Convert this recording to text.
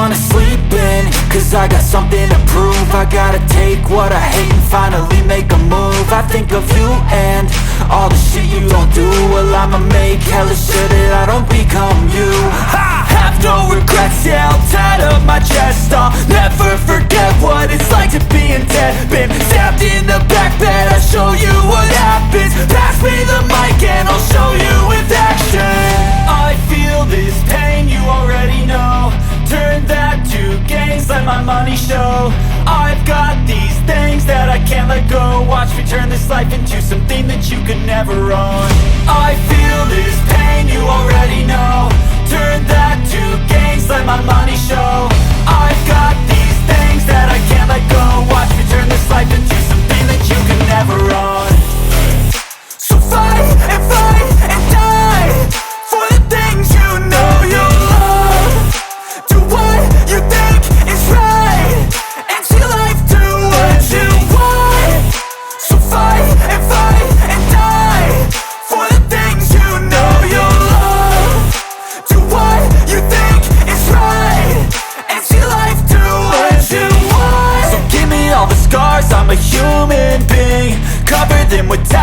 wanna sleep in, cause I got something to prove. I gotta take what I hate and finally make a move. I think of you and all the shit you don't do. Well, I'ma make hella sure that I don't become you. I have no regrets, yeah, I'll tie up my chest. I'll never forget what it's like to be in debt. Been stabbed in the back bed, I'll show you what happens. Pass me the mic and I'll show you with action. I feel this pain, you already know. Turn that to gains, let my money show. I've got these things that I can't let go. Watch me turn this life into something that you could never own. I feel this pain, you already know. Turn that to gains, let my money show. I've got these things that I can't let go. Watch me turn this life into something that you could never own. So fight and die for the things you know you love. Do what you think is right and see life do what you want. So fight and die for the things you know you love. Do what you think is right and see life do what you want. So give me all the scars, I'm a human being. Cover them with